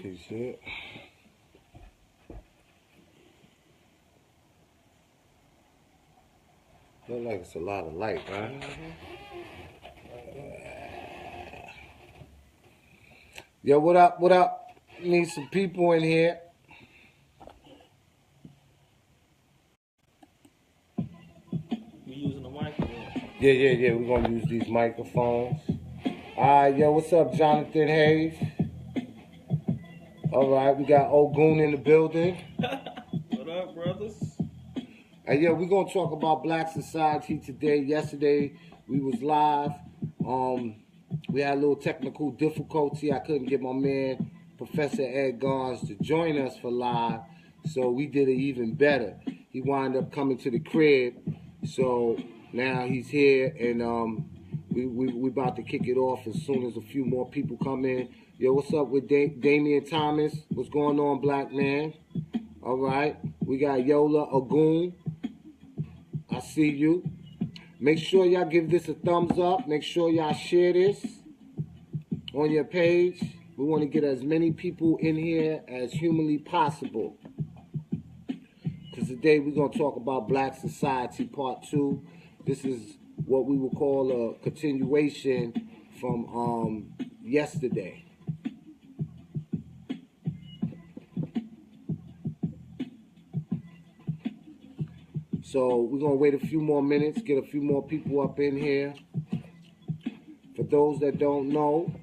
this shit. Look like it's a lot of light, right? Yo, what up? What up? Need some people in here. You using the microphone? Yeah. We're gonna use these microphones. Alright, yo, what's up, Jonathan Hayes? Alright, we got Ogun in the building. What up, brothers? Hey, yo, we're gonna talk about Black society today. Yesterday we was live. We had a little technical difficulty. I couldn't get my man Professor Ed Gons to join us for live, so we did it even better. He wound up coming to the crib, so now he's here, and we about to kick it off as soon as a few more people come in. Yo, what's up with Damian Thomas? What's going on, black man? All right, we got Yola Ogun. I see you. Make sure y'all give this a thumbs up. Make sure y'all share this on your page. We want to get as many people in here as humanly possible. Because today we're going to talk about Black Society Part 2. This is what we would call a continuation from yesterday. So we're going to wait a few more minutes, get a few more people up in here. For those that don't know,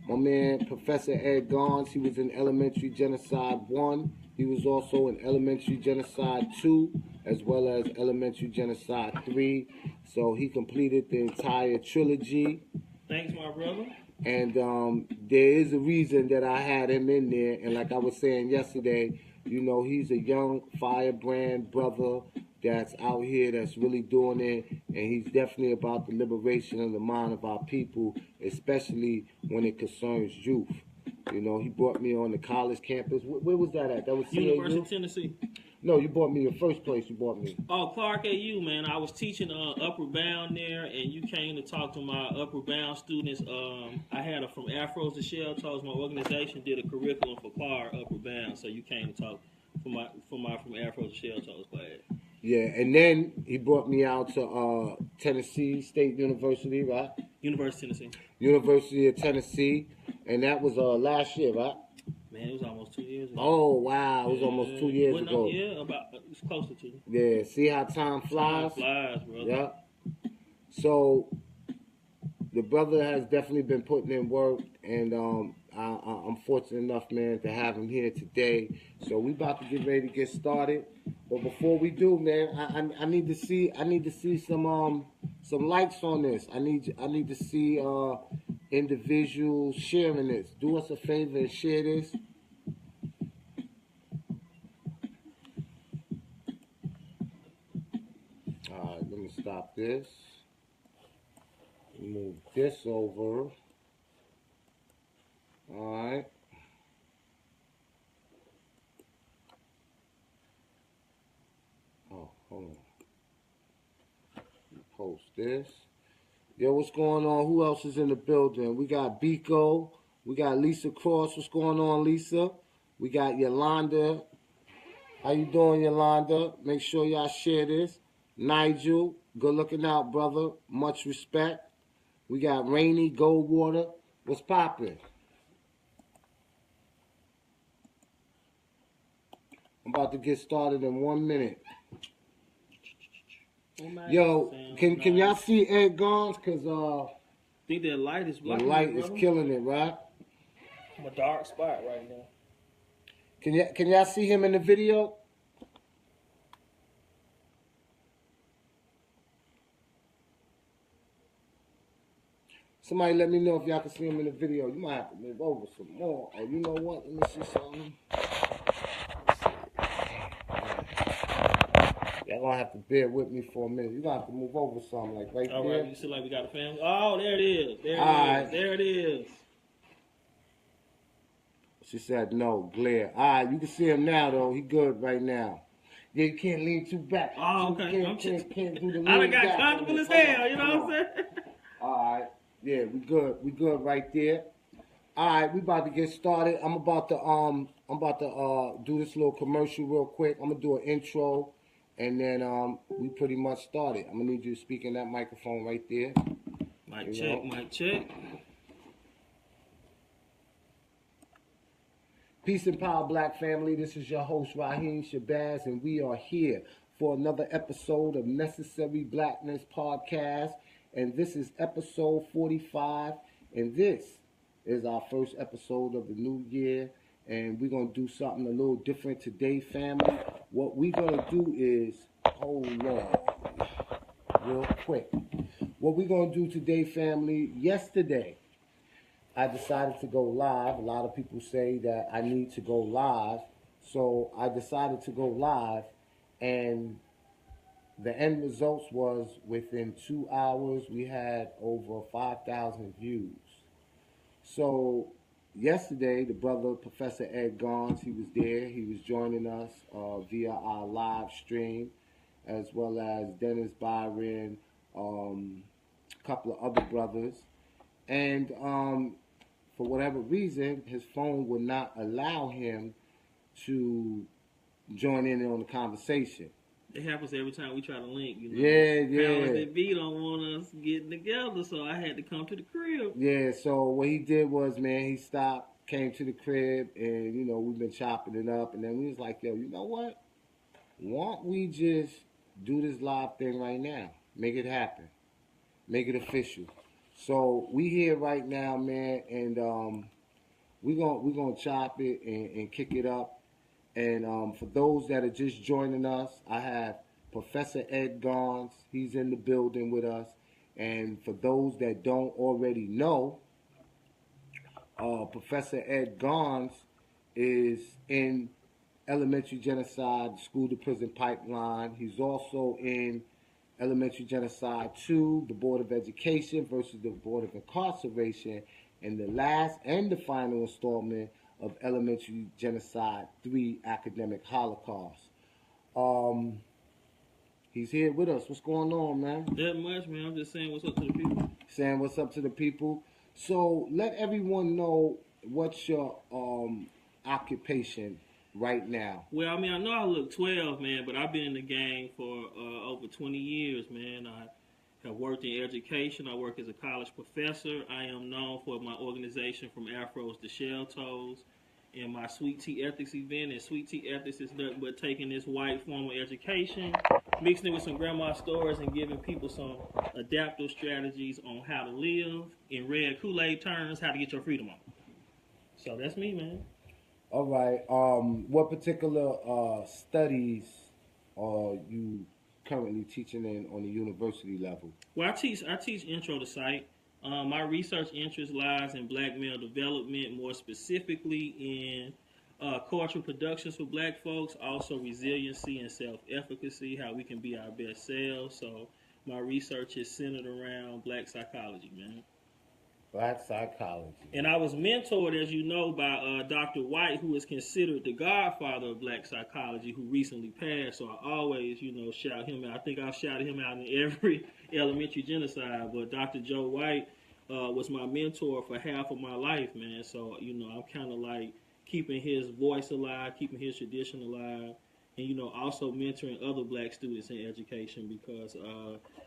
my man Professor Ed Gons, he was in Elementary Genocide 1. He was also in Elementary Genocide 2, as well as Elementary Genocide 3. So he completed the entire trilogy. Thanks, my brother. And there is a reason that I had him in there. And like I was saying yesterday, you know, he's a young firebrand brother that's out here that's really doing it, and he's definitely about the liberation of the mind of our people, especially when it concerns youth. You know, he brought me on the college campus. Where was that at? That was University of Tennessee. No, you brought me the first place you brought me. Oh, Clark AU, man. I was teaching Upper Bound there, and you came to talk to my Upper Bound students. I had a From Afros to Shell Toes. My organization did a curriculum for Clark Upper Bound, so you came to talk for my From Afros to Shell Toes class. Yeah, and then he brought me out to Tennessee State University, right? University of Tennessee. University of Tennessee, and that was last year, right? Man, it was almost 2 years ago. Oh, wow. It was almost 2 years ago. Yeah, it's closer to. Yeah, see how time flies? Time flies, brother. Yeah. So, the brother has definitely been putting in work, and I'm fortunate enough, man, to have him here today. So, we about to get ready to get started. But before we do, man, I need to see some likes on this. I need to see individuals sharing this. Do us a favor and share this. All right, let me stop this. Move this over. All right. Oh, hold on. Post this. Yo, what's going on? Who else is in the building? We got Biko. We got Lisa Cross. What's going on, Lisa? We got Yolanda. How you doing, Yolanda? Make sure y'all share this. Nigel, good looking out, brother. Much respect. We got Rainy Goldwater. What's poppin'? I'm about to get started in 1 minute. Yo, can y'all see Ed Gons? Cause I think that light is blocking. The light is killing it, right? I'm a dark spot right now. Can y'all see him in the video? Somebody let me know if y'all can see him in the video. You might have to move over some more. Oh, you know what? Let me see something. Y'all gonna have to bear with me for a minute. You're gonna have to move over something like right all there. All right, you see like we got a family? Oh, there it is. There it is. She said no, glare. All right, you can see him now, though. He good right now. Yeah, you can't lean too back. Oh, okay. Can't do the lean I done got back comfortable as hell, you know what I'm saying? All right. Yeah, we good. We good right there. All right, we about to get started. I'm about to do this little commercial real quick. I'm gonna do an intro, and then we pretty much started. I'm gonna need you to speak in that microphone right there. Mic check, mic check. Peace and power, Black family. This is your host Raheem Shabazz, and we are here for another episode of Necessary Blackness podcast. And this is episode 45, and this is our first episode of the new year. And we're gonna do something a little different today, family. What we're gonna do is, hold on, real quick. What we're gonna do today, family. Yesterday, I decided to go live. A lot of people say that I need to go live. So I decided to go live, and the end results was within 2 hours, we had over 5,000 views. So yesterday, the brother, Professor Ed Gons, he was there. He was joining us via our live stream, as well as Dennis Byron, a couple of other brothers. And for whatever reason, his phone would not allow him to join in on the conversation. It happens every time we try to link, you know. Yeah. Powers that be don't want us getting together, so I had to come to the crib. Yeah, so what he did was, man, he stopped, came to the crib, and, you know, we've been chopping it up. And then we was like, yo, you know what? Why don't we just do this live thing right now? Make it happen. Make it official. So we here right now, man, and we're gonna chop it and kick it up. And for those that are just joining us, I have Professor Ed Gons. He's in the building with us. And for those that don't already know, Professor Ed Gons is in elementary genocide, school to prison pipeline. He's also in Elementary Genocide 2, the Board of Education versus the Board of Incarceration, and the last and the final installment of Elementary Genocide 3, Academic Holocaust. He's here with us. What's going on, man? That much, man. I'm just saying what's up to the people. Saying what's up to the people. So let everyone know what's your occupation right now. Well, I mean, I know I look 12, man, but I've been in the game for over 20 years, man. I have worked in education. I work as a college professor. I am known for my organization From Afros to Shell Toes and my Sweet Tea Ethics event. And Sweet Tea Ethics is nothing but taking this white formal education, mixing it with some grandma stories, and giving people some adaptive strategies on how to live. In red Kool-Aid terms, how to get your freedom on. So that's me, man. All right. What particular studies are you currently teaching in on the university level? Well, I teach intro to psych. My research interest lies in black male development, more specifically in cultural productions for black folks, also resiliency and self-efficacy, how we can be our best selves. So my research is centered around black psychology, man. Black psychology. And I was mentored, as you know, by Dr. White, who is considered the godfather of black psychology, who recently passed. So I always, you know, shout him out. I think I've shouted him out in every elementary genocide. But Dr. Joe White was my mentor for half of my life, man. So, you know, I'm kind of like keeping his voice alive, keeping his tradition alive. And, you know, also mentoring other black students in education, because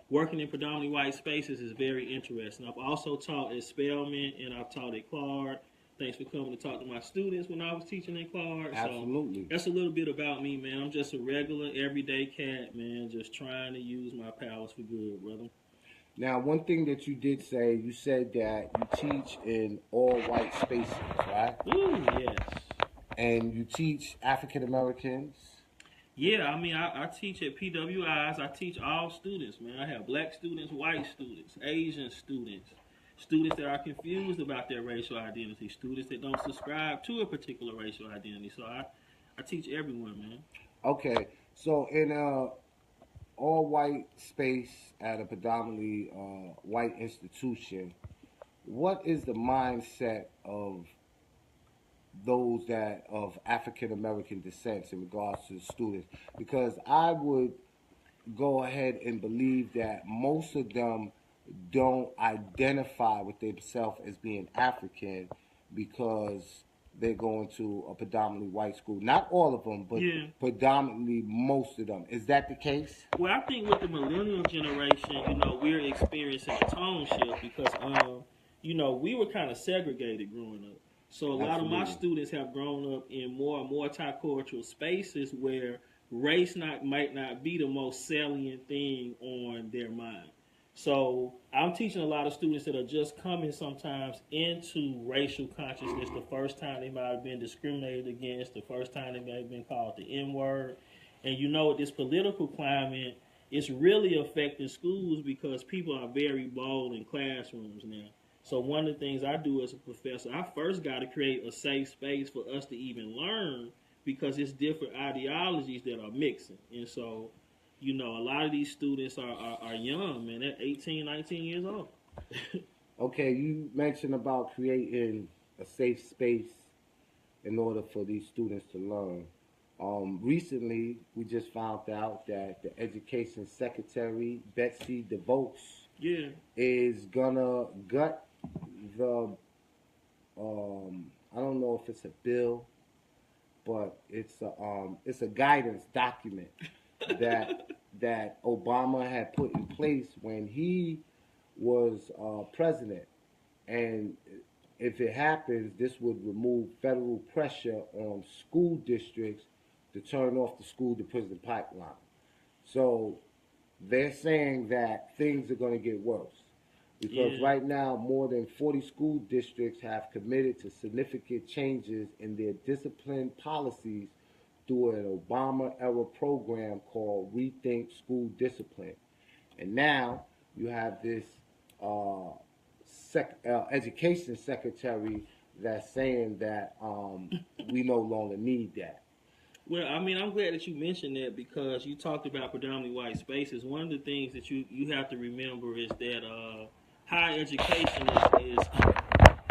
working in predominantly white spaces is very interesting. I've also taught at Spelman and I've taught at Clark. Thanks for coming to talk to my students when I was teaching at Clark. Absolutely. So that's a little bit about me, man. I'm just a regular, everyday cat, man, just trying to use my powers for good, brother. Now, one thing that you did say, you said that you teach in all white spaces, right? Ooh, yes. And you teach African Americans. Yeah, I mean, I teach at PWIs. I teach all students, man. I have black students, white students, Asian students, students that are confused about their racial identity, students that don't subscribe to a particular racial identity. So I teach everyone, man. Okay, so in all white space at a predominantly white institution, what is the mindset of those that of African American descent in regards to the students? Because I would go ahead and believe that most of them don't identify with themselves as being African, because they're going to a predominantly white school. Not all of them, but predominantly most of them. Is that the case? Well, I think with the millennial generation, we're experiencing a tone shift because, we were kind of segregated growing up. So a lot of my students have grown up in more multicultural spaces where race might not be the most salient thing on their mind. So I'm teaching a lot of students that are just coming sometimes into racial consciousness the first time they might have been discriminated against, the first time they may have been called the N-word. And this political climate is really affecting schools because people are very bold in classrooms now. So one of the things I do as a professor, I first got to create a safe space for us to even learn because it's different ideologies that are mixing. And so, a lot of these students are young, man. They're 18, 19 years old. Okay, you mentioned about creating a safe space in order for these students to learn. Recently, we just found out that the Education Secretary, Betsy DeVos, is gonna gut the, I don't know if it's a bill, but it's a guidance document that Obama had put in place when he was president. And if it happens, this would remove federal pressure on school districts to turn off the school-to-prison pipeline. So they're saying that things are going to get worse. Because right now, more than 40 school districts have committed to significant changes in their discipline policies through an Obama-era program called Rethink School Discipline. And now you have this education secretary that's saying that we no longer need that. Well, I'm glad that you mentioned that because you talked about predominantly white spaces. One of the things that you have to remember is that higher education is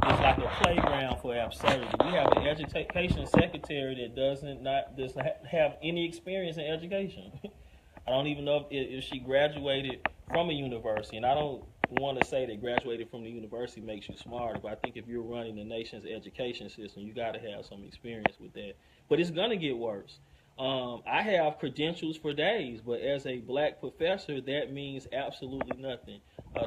like a playground for absurdity. We have an education secretary that doesn't have any experience in education. I don't even know if she graduated from a university, and I don't want to say that graduated from the university makes you smarter, but I think if you're running the nation's education system, you got to have some experience with that. But it's going to get worse. I have credentials for days, but as a black professor, that means absolutely nothing.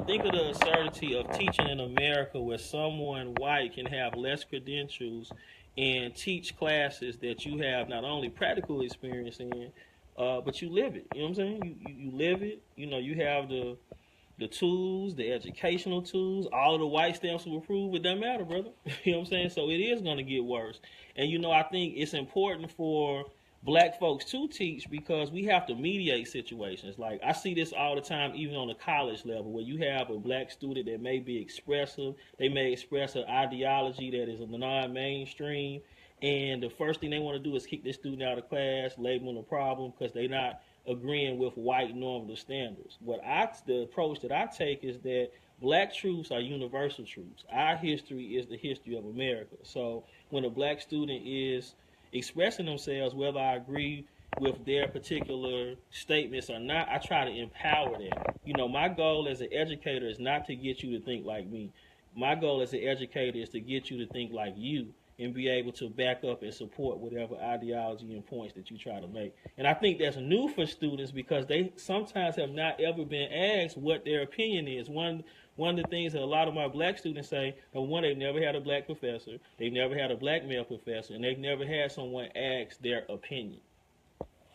Think of the absurdity of teaching in America where someone white can have less credentials and teach classes that you have not only practical experience in, but you live it. You know what I'm saying? You live it. You have the tools, the educational tools, all of the white stamps will approve. It doesn't matter, brother. You know what I'm saying? So it is going to get worse. And, I think it's important for black folks to teach because we have to mediate situations. Like, I see this all the time, even on the college level, where you have a black student that may be expressive. They may express an ideology that is non-mainstream. And the first thing they want to do is kick this student out of class, label them a problem because they're not agreeing with white normative standards. The approach that I take is that black truths are universal truths. Our history is the history of America. So when a black student is expressing themselves, whether I agree with their particular statements or not, I try to empower them. My goal as an educator is not to get you to think like me. My goal as an educator is to get you to think like you and be able to back up and support whatever ideology and points that you try to make. And I think that's new for students because they sometimes have not ever been asked what their opinion is. One of the things that a lot of my black students say, number one, they've never had a black professor, they've never had a black male professor, and they've never had someone ask their opinion.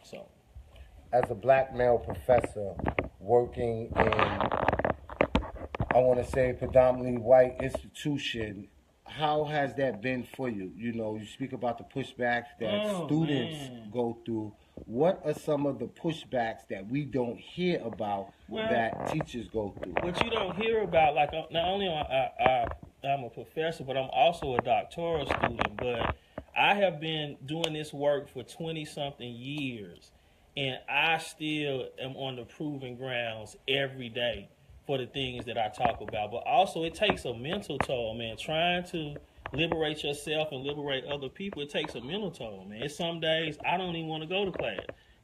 So, as a black male professor working in, I want to say, predominantly white institution, how has that been for you? You speak about the pushbacks that students go through. What are some of the pushbacks that we don't hear about that teachers go through? What you don't hear about, like, not only I'm a professor, but I'm also a doctoral student, but I have been doing this work for 20-something years, and I still am on the proving grounds every day for the things that I talk about. But also it takes a mental toll, man. Trying to liberate yourself and liberate other people, it takes a mental toll, man. It's some days I don't even want to go to class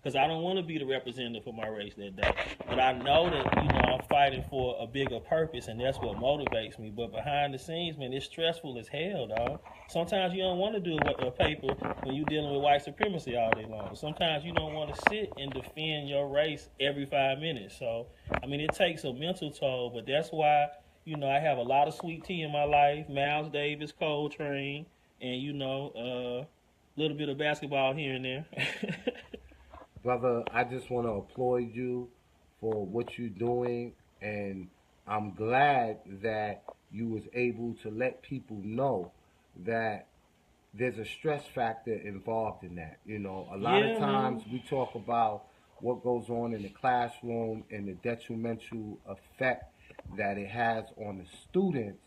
because I don't want to be the representative for my race that day. But I know that, I'm fighting for a bigger purpose, and that's what motivates me. But behind the scenes, man, it's stressful as hell, dog. Sometimes you don't want to do a paper when you're dealing with white supremacy all day long. Sometimes you don't want to sit and defend your race every 5 minutes. So, I mean, it takes a mental toll, but that's why, I have a lot of sweet tea in my life, Miles Davis, Coltrane, and, a little bit of basketball here and there. Brother, I just want to applaud you for what you're doing, and I'm glad that you was able to let people know that there's a stress factor involved in that. A lot of Yeah, times man. we talk about what goes on in the classroom and the detrimental effect that it has on the students,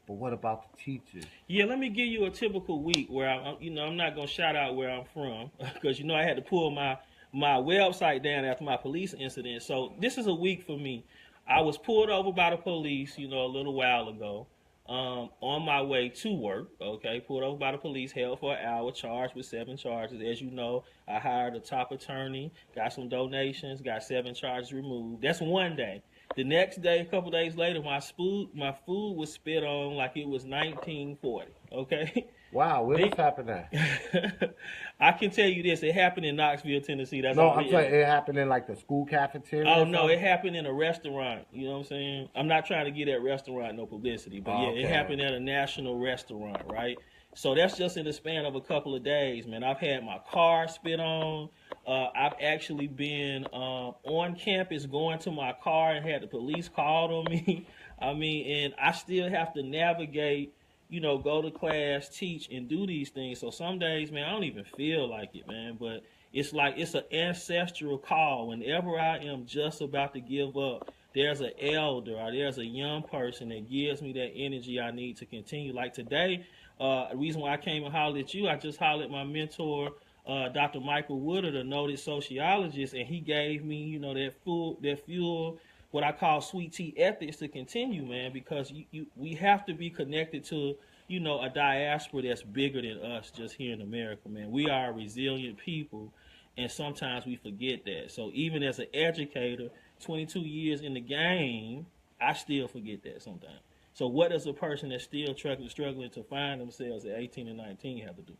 but what about the teachers? Yeah, let me give you a typical week where I'm not gonna shout out where I'm from because I had to pull my website down after my police incident. So this is a week for me. I was pulled over by the police, a little while ago, on my way to work. Okay, pulled over by the police, held for an hour, charged with 7 charges. As you know, I hired a top attorney, got some donations, got 7 charges removed. That's one day. The next day, a couple days later, my food was spit on like it was 1940. Okay. Wow, where this happened at? I can tell you this: it happened in Knoxville, Tennessee. That's No, all I'm saying it happened in like the school cafeteria. Oh or no, something? it happened in a restaurant. You know what I'm saying? I'm not trying to get that restaurant no publicity, but yeah, Okay. it happened at a national restaurant, right? So that's just in the span of a couple of days, man. I've had my car spit on. I've actually been on campus going to my car and had the police called on me. I mean, and I still have to navigate, go to class, teach, and do these things. So some days, man, I don't even feel like it, man. But it's like it's an ancestral call. Whenever I am just about to give up, there's an elder or there's a young person that gives me that energy I need to continue. Like today, the reason why I came and hollered at you, I just hollered at my mentor, Dr. Michael Woodard, a noted sociologist, and he gave me, that fuel, what I call sweet tea ethics to continue, man, because we have to be connected to, a diaspora that's bigger than us just here in America, man. We are a resilient people, and sometimes we forget that. So even as an educator, 22 years in the game, I still forget that sometimes. So what does a person that's still struggling to find themselves at 18 and 19 have to do?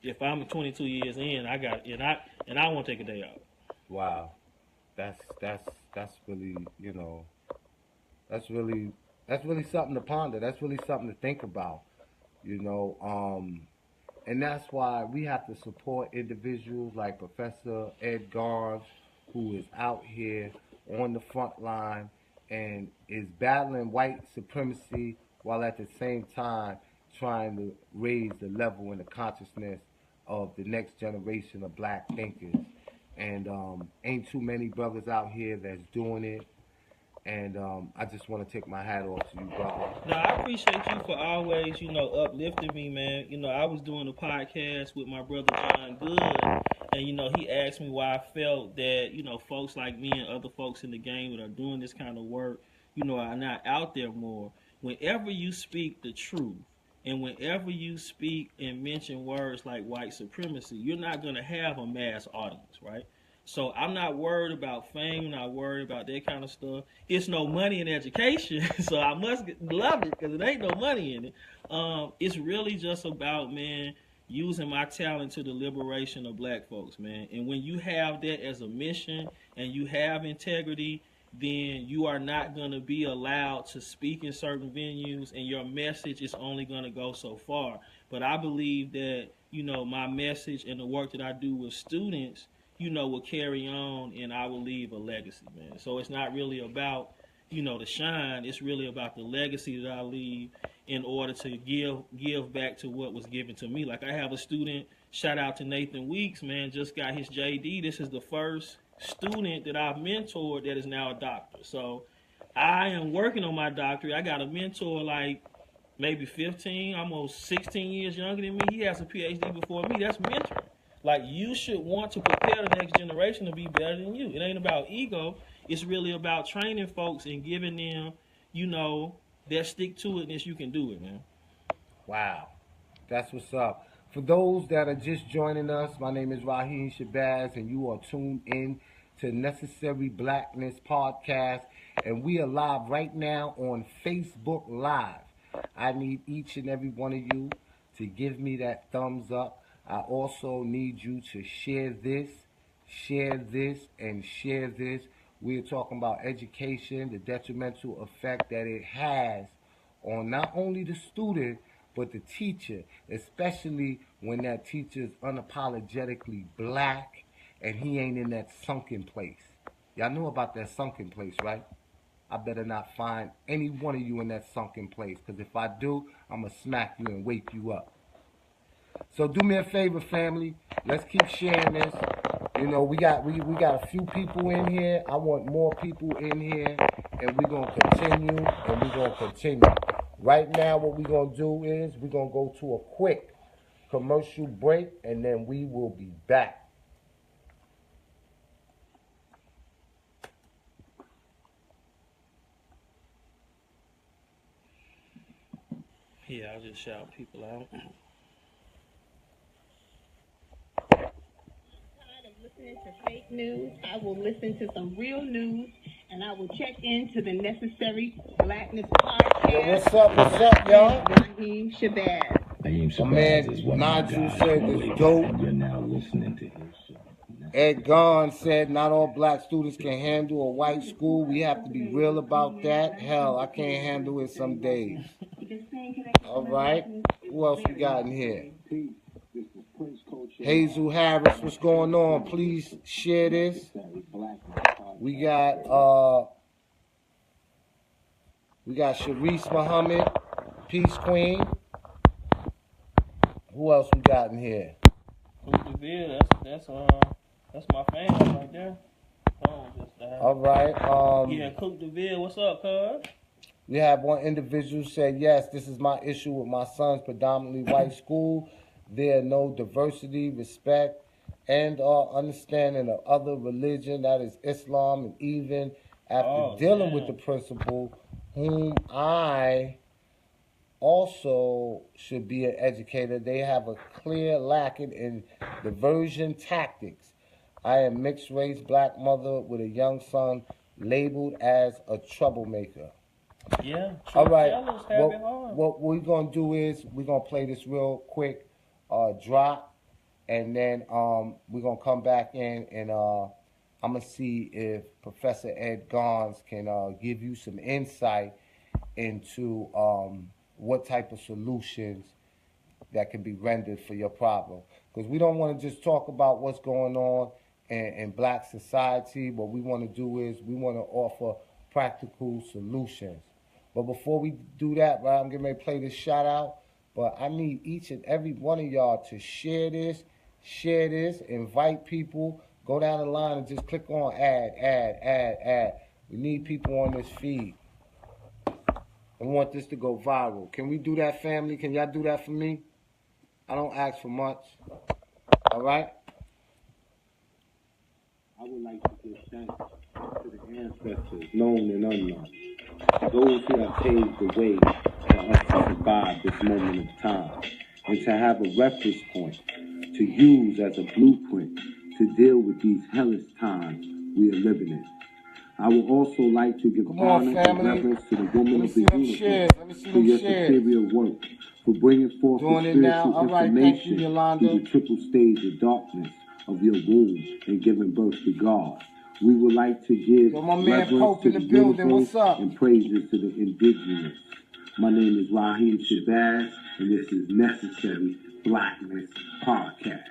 If I'm 22 years in, I won't take a day off. Wow, that's really that's really that's really something to ponder. That's really something to think about. You know, and that's why we have to support individuals like Professor Ed Garbs, who is out here on the front line and is battling white supremacy while at the same time trying to raise the level and the consciousness of the next generation of black thinkers. And ain't too many brothers out here that's doing it. And I just want to take my hat off to you, brother. No, I appreciate you for always, uplifting me, man. I was doing a podcast with my brother John Good, and he asked me why I felt that, folks like me and other folks in the game that are doing this kind of work, are not out there more. Whenever you speak the truth, and whenever you speak and mention words like white supremacy, you're not going to have a mass audience, right? So I'm not worried about fame, not worried about that kind of stuff. It's no money in education, so I must love it because it ain't no money in it. It's really just about, man, using my talent to the liberation of black folks, man. And when you have that as a mission and you have integrity, then you are not going to be allowed to speak in certain venues, and your message is only going to go so far. But I believe that, my message and the work that I do with students, will carry on, and I will leave a legacy, man. So it's not really about, the shine. It's really about the legacy that I leave in order to give back to what was given to me. Like I have a student, shout out to Nathan Weeks, man, just got his JD. This is the first student that I've mentored that is now a doctor. So I am working on my doctorate. I got a mentor like maybe 15, almost 16 years younger than me. He has a PhD before me. That's mentoring. Like, you should want to prepare the next generation to be better than you. It ain't about ego. It's really about training folks and giving them, that stick-to-itness you can do it, man. Wow. That's what's up. For those that are just joining us, my name is Raheem Shabazz, and you are tuned in to Necessary Blackness Podcast, and we are live right now on Facebook Live. I need each and every one of you to give me that thumbs up. I also need you to share this, and share this. We're talking about education, the detrimental effect that it has on not only the student, but the teacher, especially when that teacher is unapologetically black and he ain't in that sunken place. Y'all know about that sunken place, right? I better not find any one of you in that sunken place, because if I do, I'm going to smack you and wake you up. So do me a favor, family. Let's keep sharing this. You know, we got a few people in here. I want more people in here, and we're going to continue. Right now, what we're going to do is we're going to go to a quick commercial break, and then we will be back. Yeah, I'll just shout people out. Listening to fake news, I will listen to some real news, and I will check into the Necessary Blackness Podcast. Yo, what's up, y'all? Raheem Shabazz. Raheem Shabazz is one of my guys said from this way back, dope. and you're now listening to his show. Ed Gahn said not all black students can handle a white school. We have to be real about that. Hell, I can't handle it some days. All right. Who else we got in here? Hazel Harris, what's going on? Please share this. We got Sharice Muhammad, Peace Queen. Who else we got in here? Cook DeVille, that's my fan right there. All right. Yeah, Cook DeVille, what's up, cuz? We have one individual said, yes, this is my issue with my son's predominantly white school. There are no diversity, respect, and or understanding of other religion, that is Islam, and even after dealing with the principal, whom I also should be an educator, they have a clear lacking in diversion tactics. I am mixed race black mother with a young son labeled as a troublemaker. Yeah. All right. What we're gonna do is we're gonna play this real quick drop, and then we're gonna come back in, and I'm gonna see if Professor Ed Gahns can give you some insight into what type of solutions that can be rendered for your problem. Because we don't want to just talk about what's going on in black society. What we want to do is we want to offer practical solutions. But before we do that, right, I'm getting ready to play this shout out. But I need each and every one of y'all to share this, invite people, go down the line and just click on add. We need people on this feed. I want this to go viral. Can we do that, family? Can y'all do that for me? I don't ask for much. All right? I would like to give thanks to the ancestors, known and unknown, those who have paved the way for us to survive this moment of time, and to have a reference point to use as a blueprint to deal with these hellish times we are living in. I would also like to give honor and reverence to the woman of the universe for your superior work, for bringing forth the spiritual information through the triple stage of darkness of your womb and giving birth to God. We would like to give reverence to the universe and praises to the indigenous. My name is Raheem Shabazz, and this is Necessary Blackness Podcast.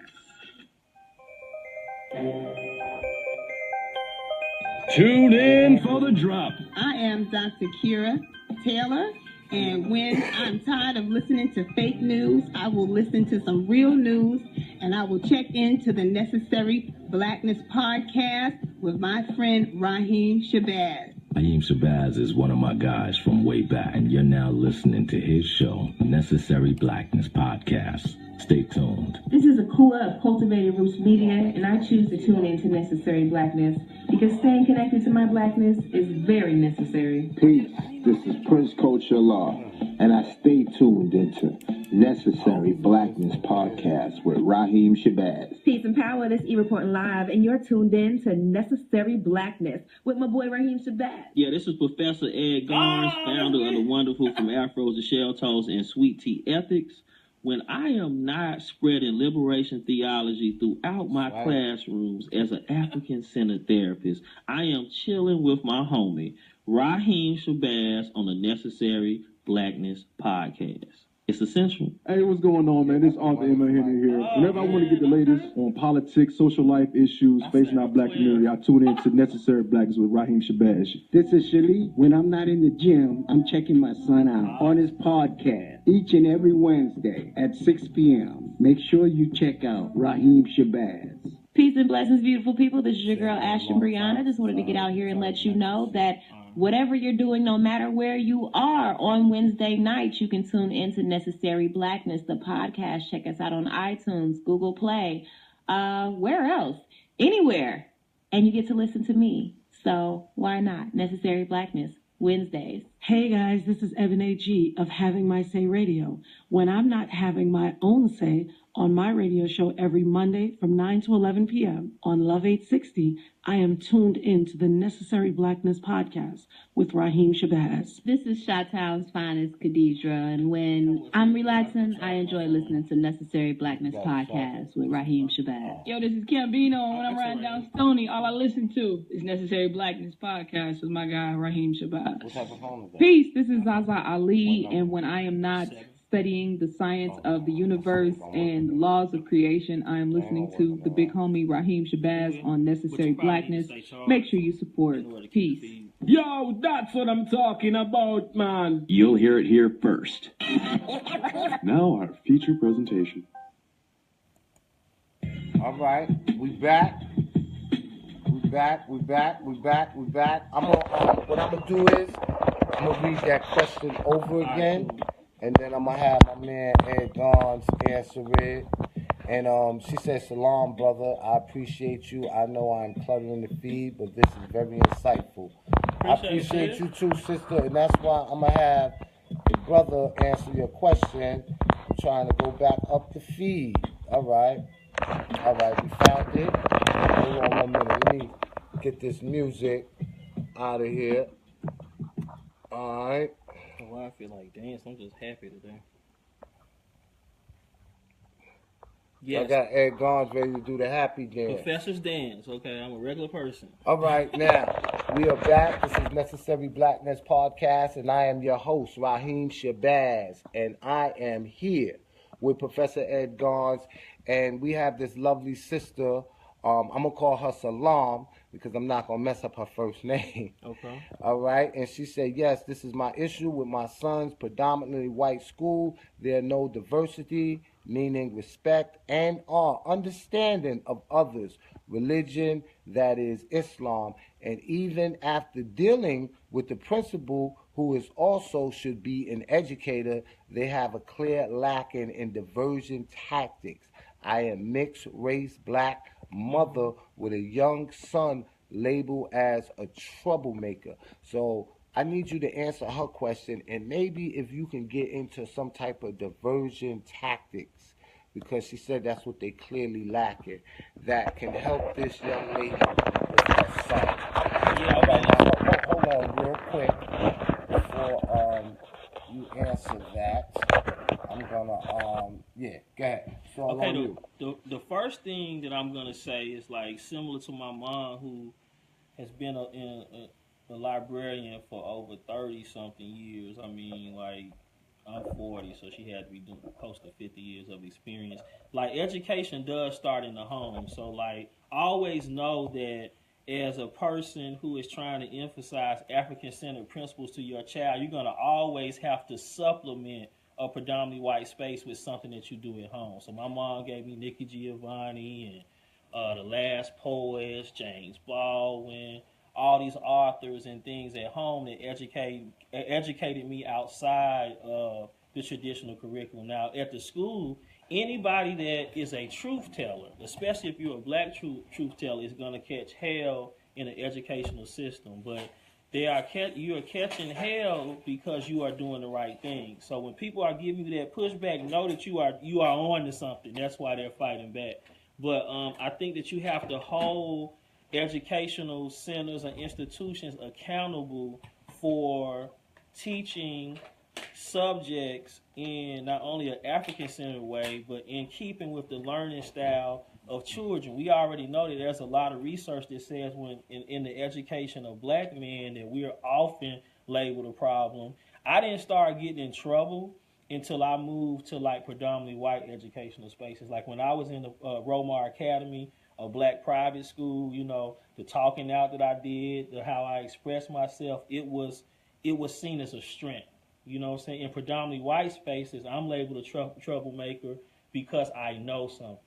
Tune in for the drop. I am Dr. Kira Taylor, and when I'm tired of listening to fake news, I will listen to some real news, and I will check into the Necessary Blackness Podcast with my friend Raheem Shabazz. Raheem Shabazz is one of my guys from way back, and you're now listening to his show, Necessary Blackness Podcast. Stay tuned. This is Akua of Cultivated Roots Media, and I choose to tune into Necessary Blackness because staying connected to my blackness is very necessary. Peace. This is Prince Culture Law, and I stay tuned into Necessary Blackness Podcast with Raheem Shabazz. Peace and power, this E-Reporting Live, and you're tuned in to Necessary Blackness with my boy Raheem Shabazz. Yeah, this is Professor Ed Garnes, founder of the wonderful From Afros to Shell Toes and Sweet Tea Ethics. When I am not spreading liberation theology throughout my classrooms as an African-centered therapist, I am chilling with my homie, Raheem Shabazz, on the Necessary Blackness Podcast. It's essential. Hey, what's going on, man? This is Arthur M. Henry here. Whenever I want to get the latest on politics, social life issues facing our black community, I tune in to Necessary Blackness with Raheem Shabazz. This is Shali. When I'm not in the gym, I'm checking my son out on his podcast each and every Wednesday at 6 p.m. Make sure you check out Raheem Shabazz. Peace and blessings, beautiful people. This is your girl, Ashton Brianna. Just wanted to get out here and let you know that whatever you're doing, no matter where you are, on Wednesday nights, you can tune into Necessary Blackness, the podcast. Check us out on iTunes, Google Play, where else? Anywhere. And you get to listen to me. So why not? Necessary Blackness, Wednesdays. Hey guys, this is Evan A.G. of Having My Say Radio. When I'm not having my own say on my radio show every Monday from 9 to 11 p.m. on Love 860, I am tuned in to the Necessary Blackness Podcast with Raheem Shabazz. This is Chi-Town's finest, Khadijah, and when I'm relaxing, I enjoy listening to Necessary Blackness Podcast with Raheem Shabazz. Yo, this is Cambino, and when I'm riding down Stony, all I listen to is Necessary Blackness Podcast with my guy, Raheem Shabazz. What type of phone is that? Peace, this is Zaza Ali, and when I am not studying the science of the universe and laws of creation, I am listening to the big homie Raheem Shabazz on Necessary Blackness. Make sure you support. Peace. Yo, that's what I'm talking about, man. You'll hear it here first. Now our feature presentation. All right, we back. We back. I'm gonna, what I'm gonna do is I'm gonna read that question over again. And then I'm going to have my man Ed Garnes answer it. And she said, "Salam, brother. I appreciate you. I know I'm cluttering the feed, but this is very insightful." I appreciate you too, sister. And that's why I'm going to have the brother answer your question. I'm trying to go back up the feed. All right, we found it. Hold on 1 minute. Let me get this music out of here. All right. Well, I feel like dance. I'm just happy today. Yes. I got Ed Garnes ready to do the happy dance. Professor's dance. Okay, I'm a regular person. All right, now, we are back. This is Necessary Blackness Podcast, and I am your host, Raheem Shabazz, and I am here with Professor Ed Garnes, and we have this lovely sister. I'm going to call her Salam because I'm not going to mess up her first name. Okay. All right. And she said, yes, this is my issue with my son's predominantly white school. There are no diversity, meaning respect and understanding of others, religion, that is Islam. And even after dealing with the principal, who is also should be an educator, they have a clear lacking in diversion tactics. I am mixed race, black, mother with a young son labeled as a troublemaker. So I need you to answer her question, and maybe if you can get into some type of diversion tactics, because she said that's what they clearly lacking, that can help this young lady with her son. Yeah, all right, now, hold on real quick before you answer that. I'm gonna go ahead. So okay, the first thing that I'm gonna say is like similar to my mom, who has been a librarian for over 30-something years. I mean, like, I'm 40, so she had to be doing close to 50 years of experience. Like, education does start in the home. So, like, always know that as a person who is trying to emphasize African-centered principles to your child, you're going to always have to supplement a predominantly white space with something that you do at home. So my mom gave me Nikki Giovanni and The Last Poets, James Baldwin, all these authors and things at home that educated me outside of the traditional curriculum. Now, at the school, anybody that is a truth teller, especially if you're a black truth teller, is going to catch hell in the educational system. But you are catching hell because you are doing the right thing. So when people are giving you that pushback, know that you are on to something. That's why they're fighting back. But I think that you have to hold educational centers and institutions accountable for teaching subjects in not only an African-centered way, but in keeping with the learning style of children. We already know that there's a lot of research that says when in the education of black men that we are often labeled a problem. I didn't start getting in trouble until I moved to like predominantly white educational spaces. Like when I was in the Romar Academy, a black private school, you know, the talking out that I did, how I expressed myself, it was seen as a strength. You know what I'm saying? In predominantly white spaces, I'm labeled a troublemaker because I know something.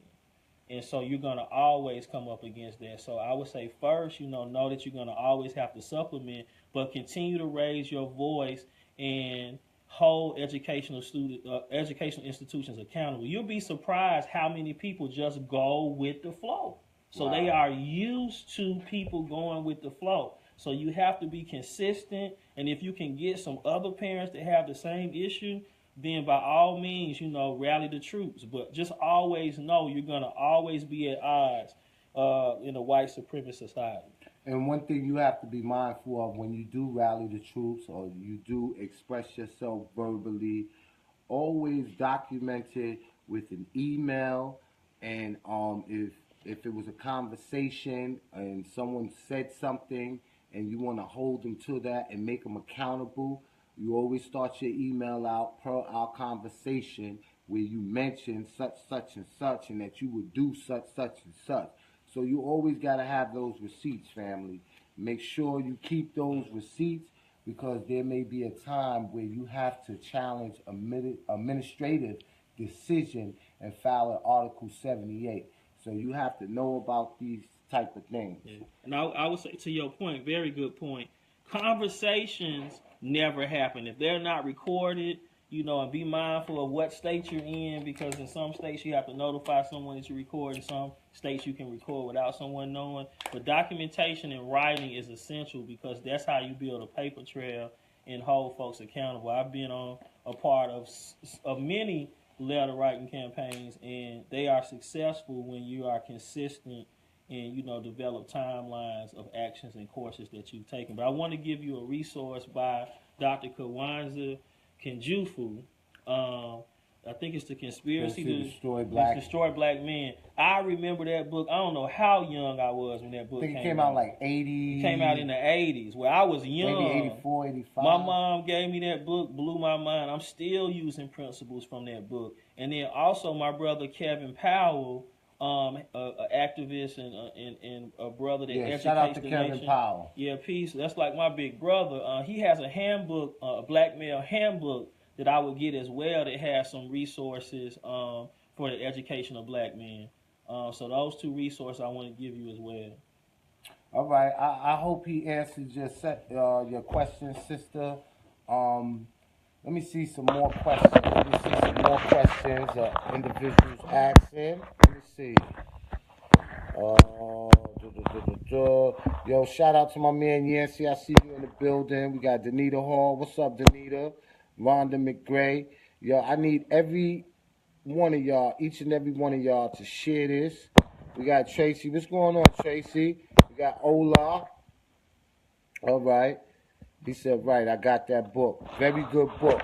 And so you're going to always come up against that. So I would say first, know that you're going to always have to supplement, but continue to raise your voice and hold educational institutions accountable. You'll be surprised how many people just go with the flow. So wow. They are used to people going with the flow. So you have to be consistent, and if you can get some other parents that have the same issue, then by all means, rally the troops. But just always know you're going to always be at odds in a white supremacist society. And one thing you have to be mindful of when you do rally the troops or you do express yourself verbally, always document it with an email. And if it was a conversation and someone said something and you want to hold them to that and make them accountable, you always start your email out per our conversation where you mention such, and such, and that you would do such, and such. So you always got to have those receipts, family. Make sure you keep those receipts because there may be a time where you have to challenge administrative decision and file an Article 78. So you have to know about these type of things. Yeah. And I would say, to your point, very good point, conversations never happen. If they're not recorded, and be mindful of what state you're in, because in some states you have to notify someone that you record. In some states you can record without someone knowing. But documentation and writing is essential because that's how you build a paper trail and hold folks accountable. I've been on a part of many letter writing campaigns, and they are successful when you are consistent and develop timelines of actions and courses that you've taken. But I want to give you a resource by Dr. Kwanzaa Kinjufu. I think it's The Conspiracy to Destroy Black Men. I remember that book. I don't know how young I was when that book came out. I think it came out like 80. It came out in the 80s where I was young. Maybe 84, 85. My mom gave me that book, blew my mind. I'm still using principles from that book. And then also my brother Kevin Powell, an activist and a brother that educates the nation. Shout out to Kevin Powell. Yeah, peace. That's like my big brother. He has a handbook, a black male handbook that I would get as well that has some resources for the education of black men. So those two resources I want to give you as well. All right. I hope he answered your question, sister. Let me see some more questions. Individuals asking. Let me see. Yo, shout out to my man Yancey. I see you in the building. We got Danita Hall. What's up, Danita? Rhonda McGray. Yo, I need every one of y'all, each and every one of y'all to share this. We got Tracy. What's going on, Tracy? We got Ola. All right. He said, right, I got that book. Very good book.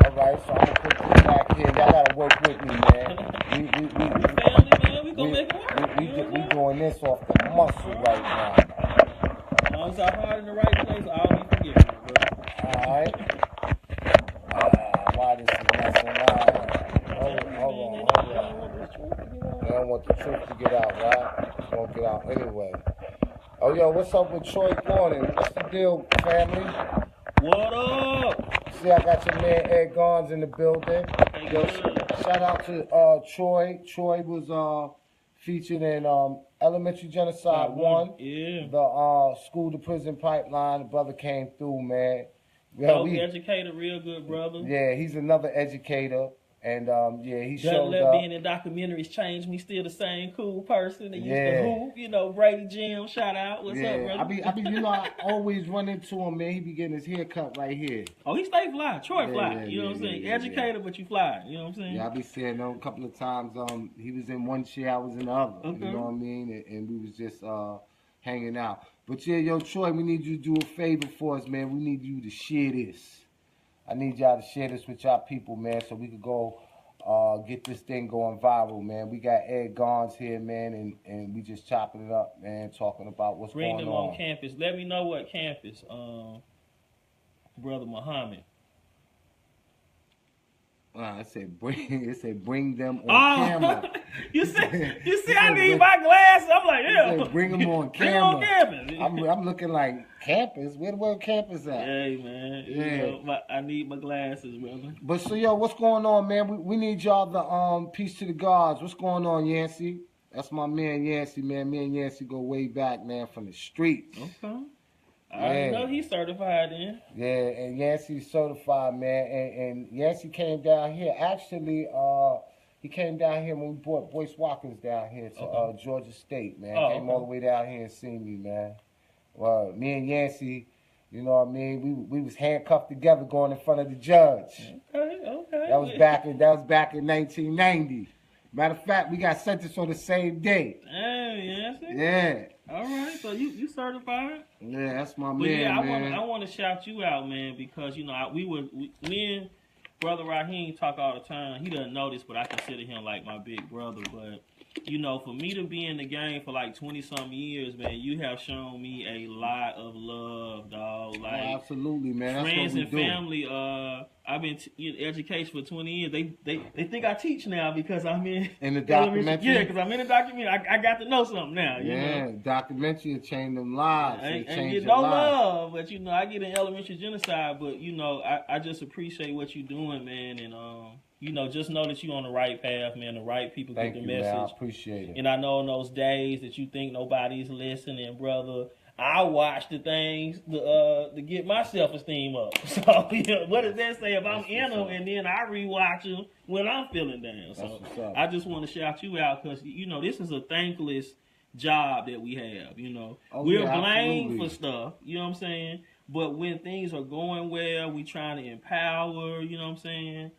All right, so I'm going to put this back here. Y'all got to work with me, man. We doing this off the muscle right now. As long as I'm hard in the right place, I'll be forgiven, bro. All right. Why this is messing up? Hold on. They don't want the truth to get out, right? It's going to get out anyway. Oh, yo, what's up with Troy Gordon? What's the deal, family? What up? See, I got your man Ed Gons in the building. Yo, shout out to Troy. Troy was featured in Elementary Genocide 1. Yeah. The school to prison pipeline. The brother came through, man. Educator, real good brother. Yeah, he's another educator. And he Doesn't showed let up. being in documentaries change me. Still the same cool person that used to hoop. You know, Brady Jim, shout out. What's up, brother? I be, I always run into him, man. He be getting his hair cut right here. Oh, he stay fly. Troy fly. You know what I'm saying? Educated, but you fly. You know what I'm saying? Yeah, I be seeing him a couple of times. He was in one chair, I was in the other. Okay. You know what I mean? And we was just hanging out. But yo, Troy, we need you to do a favor for us, man. We need you to share this. I need y'all to share this with y'all people, man, so we could go get this thing going viral, man. We got Ed Gons here, man, and we just chopping it up, man, talking about what's Bring going them on. on campus. Let me know what campus, Brother Muhammad. It said bring them on camera. you see, I need my glasses. I'm like, yeah. Bring them on camera. Bring them on campus. I'm looking like campus. Where the word campus at? Hey, man. Yeah. You know, I need my glasses, brother. But so, yo, what's going on, man? We need y'all the peace to the gods. What's going on, Yancey? That's my man, Yancey, man. Me and Yancey go way back, man, from the streets. Okay. I already know he's certified then. Yeah, and Yancey's certified, man. And Yancey came down here. Actually, he came down here when we brought Boyce Watkins down here to Georgia State, man. Came all the way down here and seen me, man. Well, me and Yancey, you know what I mean? We was handcuffed together going in front of the judge. Okay. That was back in 1990. Matter of fact, we got sentenced on the same day. Hey, Yancey. Yeah. All right, so you certified? Yeah, that's my but man, man. I want to shout you out, man, because you know me and Brother Raheem talk all the time. He doesn't know this, but I consider him like my big brother. But you know, for me to be in the game for like 20-something years, man, you have shown me a lot of love, dog. Like absolutely, man. That's friends what we and do. Family. I've been in education for 20 years. They think I teach now because I'm in the documentary. Yeah, because I'm in the documentary. I got to know something now. You know? Documentary will change them lives. I ain't get no love, but you know, I get an elementary genocide. But you know, I just appreciate what you're doing, man, and you know, just know that you're on the right path, man. The right people get the message. Man, I appreciate it. And I know in those days that you think nobody's listening, brother, I watch the things to get my self-esteem up. So, you know, what does that say? If I'm in them and then I rewatch them when I'm feeling down. So I just want to shout you out because, you know, this is a thankless job that we have, you know. We're blamed for stuff, you know what I'm saying? But when things are going well, we trying to empower, you know what I'm saying?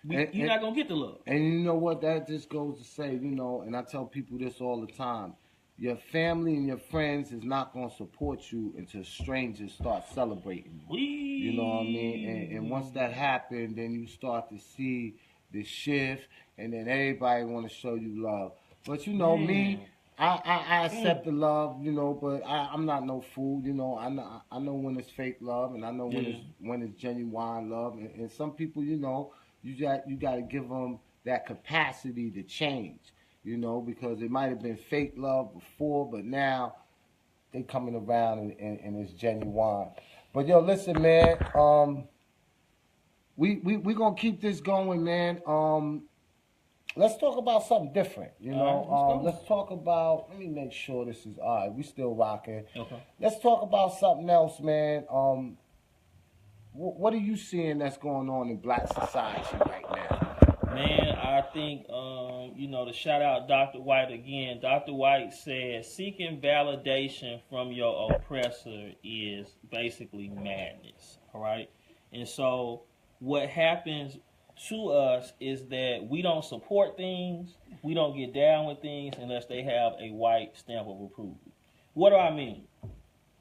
You're not going to get the love. And you know what? That just goes to say, you know, and I tell people this all the time. Your family and your friends is not going to support you until strangers start celebrating you. You know what I mean? And once that happens, then you start to see the shift, and then everybody want to show you love. But you know me, I accept the love, you know, but I'm not no fool, you know. I know when it's fake love, and I know when it's genuine love. And some people, you know, you got to give them that capacity to change. You know, because it might have been fake love before, but now they coming around and it's genuine. But yo, listen, man, we gonna keep this going, man. Let's talk about something different. You know, let's talk about. Let me make sure this is all right. We still rocking. Okay. Let's talk about something else, man. What are you seeing that's going on in Black society right now? Man, I think, you know, to shout out Dr. White again. Dr. White said, seeking validation from your oppressor is basically madness, all right? And so what happens to us is that we don't support things, we don't get down with things unless they have a white stamp of approval. What do I mean?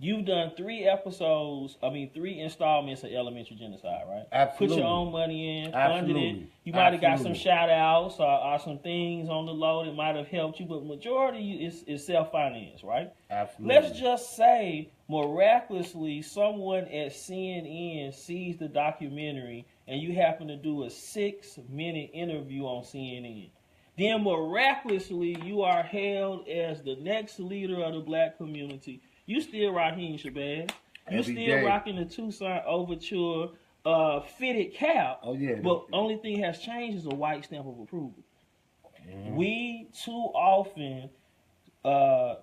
You've done 3 installments of Elementary Genocide, right? Absolutely. Put your own money in, funded it. You might have got some shout-outs or some things on the low that might have helped you, but majority is self-financed, right? Absolutely. Let's just say, miraculously, someone at CNN sees the documentary and you happen to do a 6-minute interview on CNN. Then miraculously, you are hailed as the next leader of the black community. You still Raheem Shabazz. You still rocking the Tucson Overture fitted cap. Oh, yeah. But only thing has changed is a white stamp of approval. Mm-hmm. We too often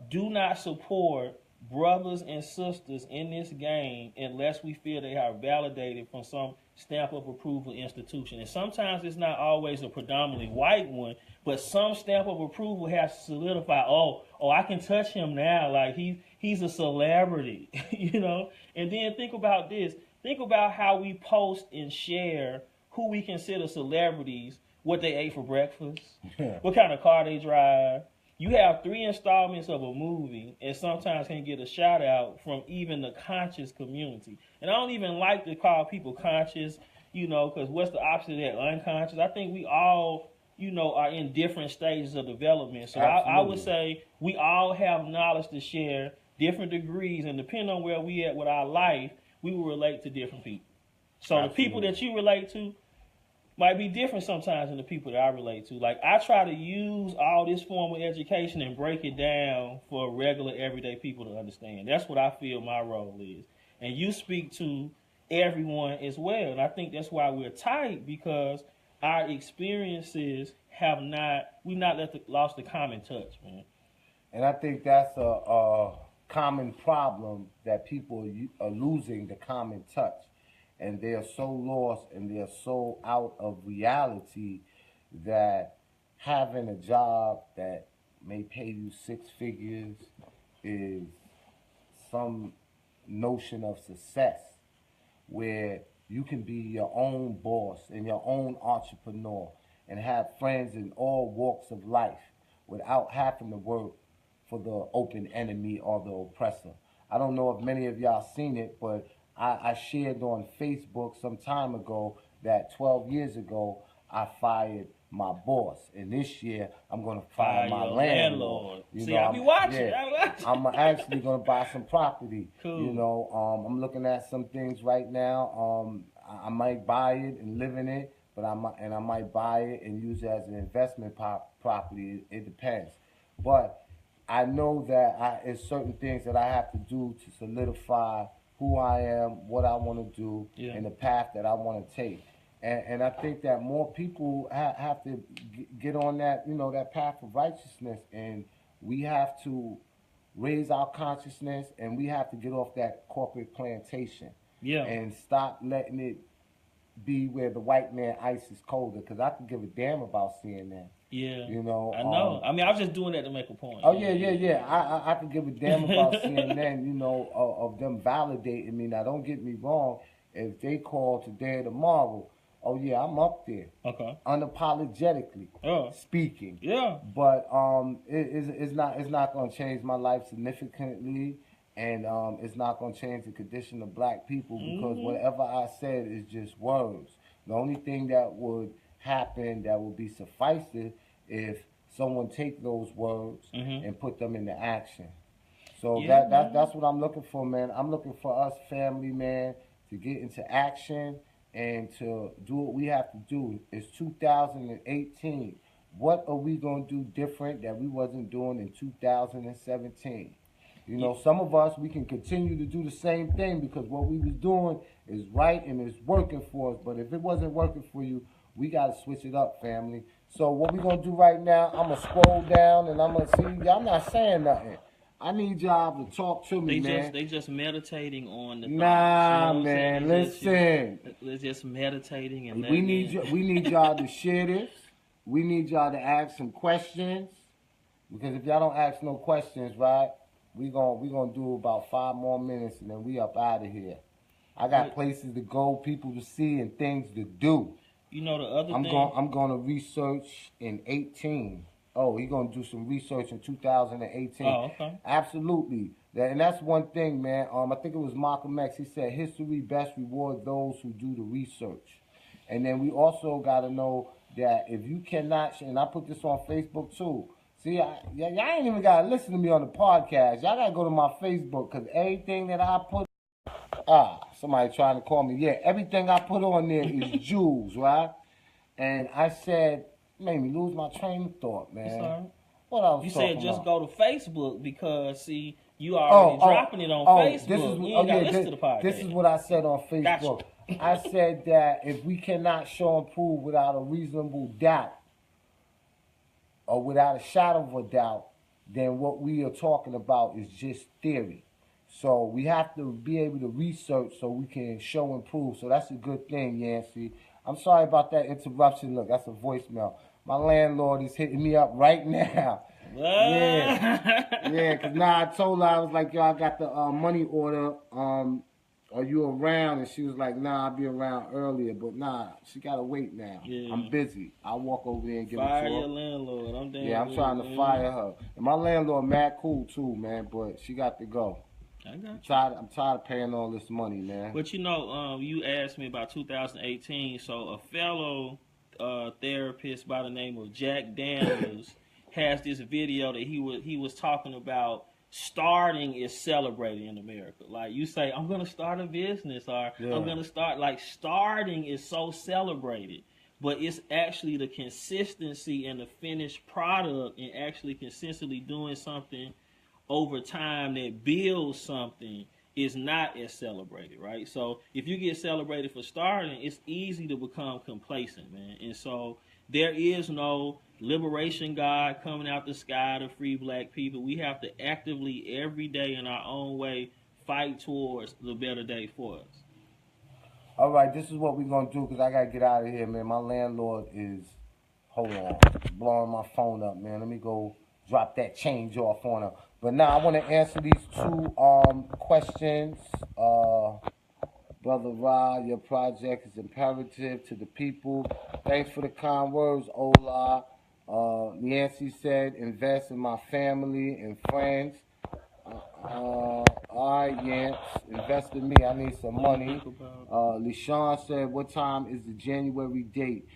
do not support brothers and sisters in this game unless we feel they are validated from some stamp of approval institution. And sometimes it's not always a predominantly white one, but some stamp of approval has to solidify, oh, I can touch him now. Like he's a celebrity, you know? And then think about this. Think about how we post and share who we consider celebrities, what they ate for breakfast, what kind of car they drive. You have 3 installments of a movie and sometimes can get a shout out from even the conscious community. And I don't even like to call people conscious, you know, because what's the opposite of that? Unconscious. I think we all, you know, are in different stages of development. So I would say we all have knowledge to share, different degrees, and depending on where we at with our life, we will relate to different people. So the people that you relate to might be different sometimes than the people that I relate to. Like, I try to use all this formal education and break it down for regular, everyday people to understand. That's what I feel my role is. And you speak to everyone as well. And I think that's why we're tight, because our experiences we've not lost the common touch, man. And I think that's a common problem, that people are losing the common touch. And they are so lost and they are so out of reality that having a job that may pay you 6 figures is some notion of success, where you can be your own boss and your own entrepreneur and have friends in all walks of life without having to work for the open enemy or the oppressor. I don't know if many of y'all seen it, but I shared on Facebook some time ago that 12 years ago I fired my boss, and this year I'm going to fire my landlord. I'll be watching. Yeah, I'm actually going to buy some property. Cool. You know, I'm looking at some things right now. I might buy it and live in it, but I might buy it and use it as an investment property. It depends. But I know that it's certain things that I have to do to solidify who I am, what I want to do, and the path that I want to take. And I think that more people have to get on that, you know, that path of righteousness. And we have to raise our consciousness, and we have to get off that corporate plantation. Yeah. And stop letting it be where the white man ice is colder, because I could give a damn about seeing that. Yeah. You know. I know. I mean, I was just doing that to make a point. Oh, yeah. I could give a damn about CNN, you know, of them validating me. Now, don't get me wrong. If they call today or tomorrow, oh, yeah, I'm up there. Okay. Unapologetically speaking. Yeah. But it's not going to change my life significantly. And it's not going to change the condition of black people, because whatever I said is just words. The only thing that would happen that would be sufficient if someone take those words and put them into action. So that's what I'm looking for, man. I'm looking for us, family, man, to get into action and to do what we have to do. It's 2018. What are we going to do different that we wasn't doing in 2017? You know, some of us, we can continue to do the same thing because what we was doing is right and it's working for us. But if it wasn't working for you, we got to switch it up, family. So what we going to do right now, I'm going to scroll down and I'm going to see. I'm not saying nothing. I need y'all to talk to me, man. They just meditating on the Nah, thoughts, you know man, listen. They're just meditating. And we need y'all to share this. We need y'all to ask some questions. Because if y'all don't ask no questions, right, we gonna do about 5 more minutes and then we up out of here. I got places to go, people to see, and things to do. You know the other thing? I'm gonna research in 18. Oh, he's gonna do some research in 2018. Oh, okay. Absolutely. And that's one thing, man. I think it was Malcolm X. He said, history best rewards those who do the research. And then we also gotta know that if you cannot, and I put this on Facebook too. See, y'all ain't even got to listen to me on the podcast. Y'all got to go to my Facebook, because everything that I put... somebody trying to call me. Yeah, everything I put on there is jewels, right? And I said, made me lose my train of thought, man. Sorry. What I was You talking said just about? go to Facebook because, see, you already dropping it on Facebook. You ain't got to listen to the podcast. This is what I said on Facebook. Gotcha. I said that if we cannot show and prove without a reasonable doubt, or without a shadow of a doubt, then what we are talking about is just theory. So we have to be able to research so we can show and prove. So that's a good thing, Yancy. I'm sorry about that interruption. Look, that's a voicemail. My landlord is hitting me up right now. Yeah, because I told her, I was like, yo, I got the money order. Are you around? And she was like, nah, I'll be around earlier. But nah, she got to wait now. Yeah. I'm busy. I'll walk over there and give it to her. Fire your landlord. I'm down. Yeah, I'm trying to fire her. And my landlord mad cool too, man, but she got to go. I got you. I'm tired of paying all this money, man. But you know, you asked me about 2018. So a fellow therapist by the name of Jack Daniels has this video that he was talking about. Starting is celebrated in America. Like you say, I'm gonna start a business, or I'm gonna start. Like starting is so celebrated, but it's actually the consistency and the finished product, and actually consistently doing something over time that builds something is not as celebrated, right? So if you get celebrated for starting, it's easy to become complacent, man. And so there is no liberation God coming out the sky to free black people. We have to actively, every day in our own way, fight towards the better day for us. All right, this is what we're going to do because I got to get out of here, man. My landlord is, hold on, blowing my phone up, man. Let me go drop that change off on her. But now I want to answer these two questions. Brother Rod, your project is imperative to the people. Thanks for the kind words, Ola. Nancy said, invest in my family and friends. All right, Yance, invest in me. I need some money. LeSean said, what time is the January date?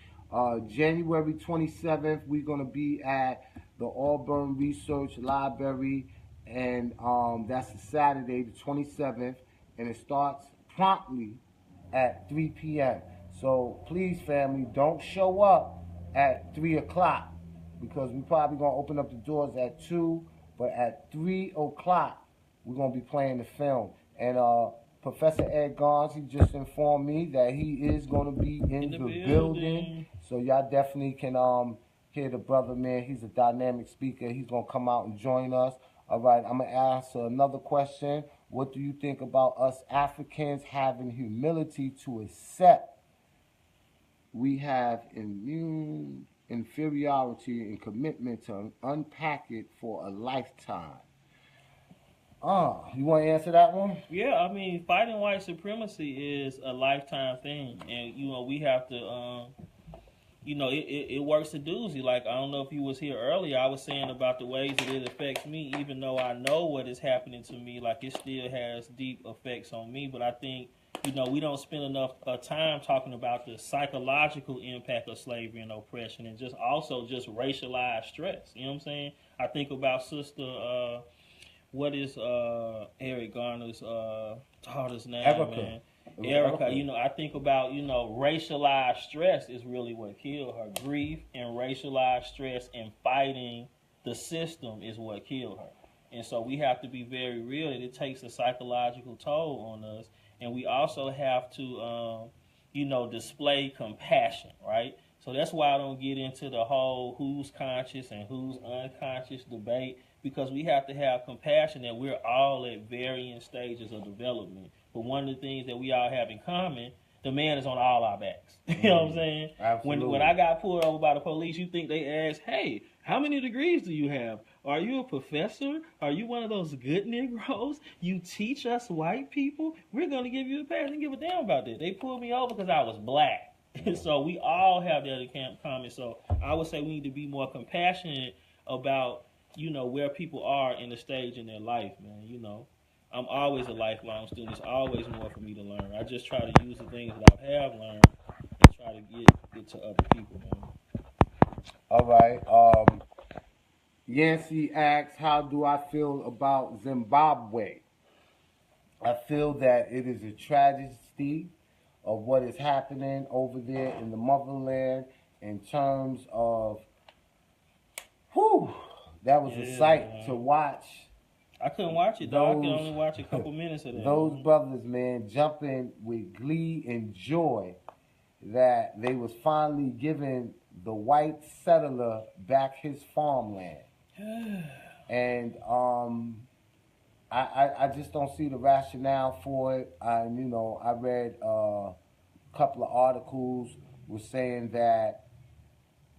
January 27th, we're going to be at the Auburn Research Library, and that's a Saturday, the 27th, and it starts promptly at 3 p.m. So please, family, don't show up at 3 o'clock because we're probably going to open up the doors at 2, but at 3 o'clock, we're going to be playing the film. And Professor Ed Gons, he just informed me that he is going to be in the building. So y'all definitely can hear the brother, man. He's a dynamic speaker. He's going to come out and join us. All right, I'm going to ask another question. What do you think about us Africans having humility to accept we have inferiority and commitment to unpack it for a lifetime? You want to answer that one? Yeah, I mean, fighting white supremacy is a lifetime thing, and we have to, it works a doozy. Like, I don't know if you was here earlier, I was saying about the ways that it affects me, even though I know what is happening to me, like it still has deep effects on me. But I think, we don't spend enough time talking about the psychological impact of slavery and oppression, and just racialized stress. You know what I'm saying? I think about Sister, what is Eric Garner's daughter's name, man? Erica, I think about, racialized stress is really what killed her. Grief and racialized stress and fighting the system is what killed her. And so we have to be very real that it takes a psychological toll on us. And we also have to, display compassion, right? So that's why I don't get into the whole who's conscious and who's unconscious debate, because we have to have compassion that we're all at varying stages of development. But one of the things that we all have in common, the man is on all our backs. You know what I'm saying? Absolutely. When I got pulled over by the police, you think they asked, hey, how many degrees do you have? Are you a professor? Are you one of those good Negroes? You teach us white people? We're going to give you a pass. They didn't give a damn about that. They pulled me over because I was black. So we all have that in common. So I would say we need to be more compassionate about, where people are in the stage in their life, man. I'm always a lifelong student. There's always more for me to learn. I just try to use the things that I have learned and try to get it to other people, man. All right. Yancy asks, how do I feel about Zimbabwe? I feel that it is a tragedy of what is happening over there in the motherland in terms of, that was a sight to watch. I couldn't watch it, though. I could only watch a couple minutes of that. Those brothers, man, jumping with glee and joy that they was finally giving the white settler back his farmland. And I just don't see the rationale for it. I read a couple of articles was saying that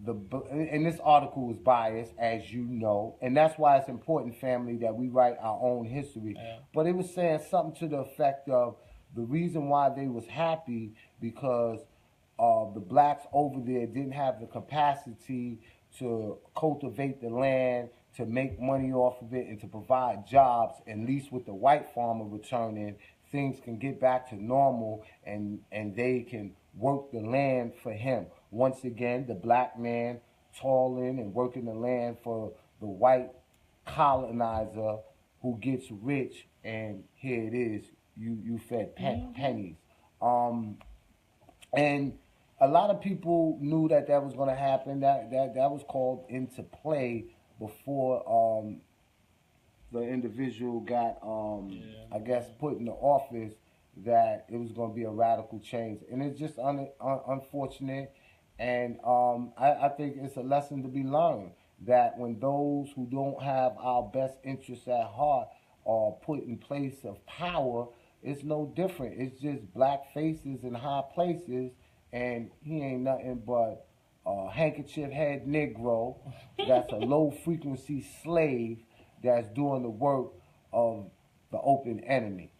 and this article was biased, as you know, and that's why it's important, family, that we write our own history. Yeah. But it was saying something to the effect of the reason why they was happy because the blacks over there didn't have the capacity to cultivate the land, to make money off of it, and to provide jobs. At least with the white farmer returning, things can get back to normal, and they can work the land for him. Once again, the black man toiling and working the land for the white colonizer who gets rich, and here it is, you fed pennies. And a lot of people knew that was going to happen. That was called into play before the individual got, I guess, put in the office, that it was going to be a radical change. And it's just unfortunate. And I think it's a lesson to be learned that when those who don't have our best interests at heart are put in place of power, it's no different. It's just black faces in high places, and he ain't nothing but a handkerchief head Negro that's a low frequency slave that's doing the work of the open enemy.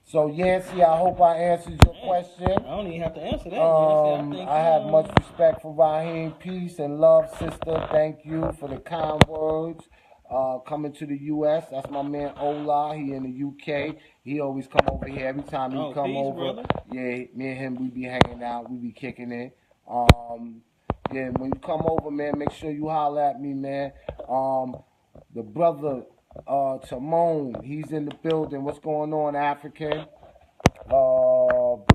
So, Yancy, I hope I answered your question. I don't even have to answer that. I have much respect for Raheem. Peace and love, sister. Thank you for the kind words. Coming to the U.S., that's my man Ola. He in the U.K. He always come over here. Every time he come over, brother. Yeah, me and him, we be hanging out. We be kicking it. Yeah, when you come over, man, make sure you holler at me, man. The brother... Timon, he's in the building. What's going on, African? All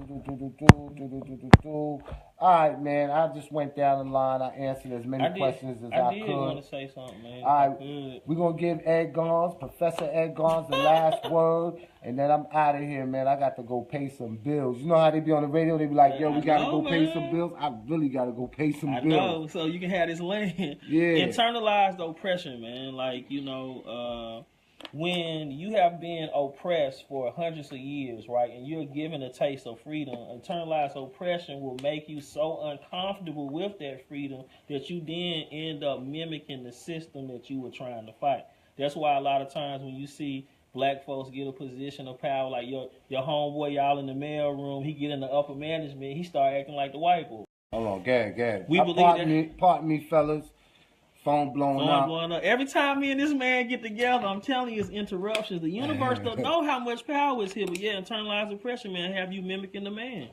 right, man. I just went down the line. I answered as many questions as I could. I did want to say something, man. All right, we're going to give Ed Gons, Professor Ed Gons, the last word, and then I'm out of here, man. I got to go pay some bills. You know how they be on the radio? They be like, yo, we got to go pay some bills. I really got to go pay some bills. I know, so you can have this land. Yeah. Internalize the oppression, man. Like, when you have been oppressed for hundreds of years, right, and you're given a taste of freedom, internalized oppression will make you so uncomfortable with that freedom that you then end up mimicking the system that you were trying to fight. That's why a lot of times when you see black folks get a position of power, like your homeboy, y'all in the mail room, he get in the upper management, he start acting like the white boy. Hold on, Gad. Pardon me, fellas. Phone blowing up. Every time me and this man get together, I'm telling you, it's interruptions. The universe don't know how much power is here, but yeah, internalized oppression, man, have you mimicking the man.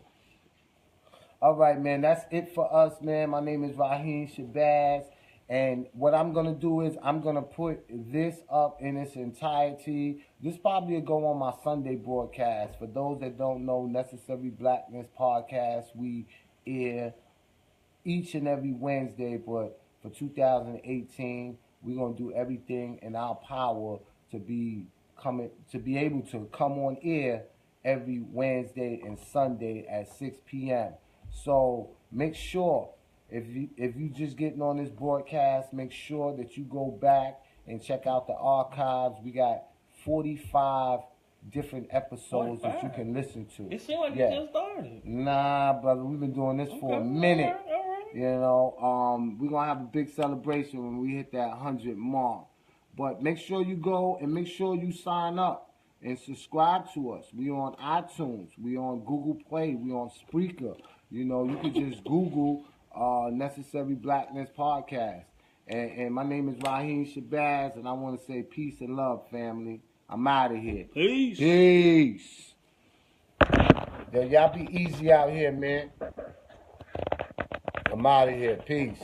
All right, man, that's it for us, man. My name is Raheem Shabazz, and what I'm going to do is I'm going to put this up in its entirety. This probably will go on my Sunday broadcast. For those that don't know, Necessary Blackness podcast, we air each and every Wednesday, but for 2018, we're going to do everything in our power to be able to come on air every Wednesday and Sunday at 6 p.m. So make sure, if you just getting on this broadcast, make sure that you go back and check out the archives. We got 45 different episodes that you can listen to. It seems like you just started. Nah, brother, we've been doing this for a minute. All right. We're going to have a big celebration when we hit that 100 mark. But make sure you go and make sure you sign up and subscribe to us. We on iTunes. We on Google Play. We on Spreaker. You could just Google Necessary Blackness Podcast. And my name is Raheem Shabazz, and I want to say peace and love, family. I'm out of here. Peace. Yo, y'all be easy out here, man. I'm out of here. Peace.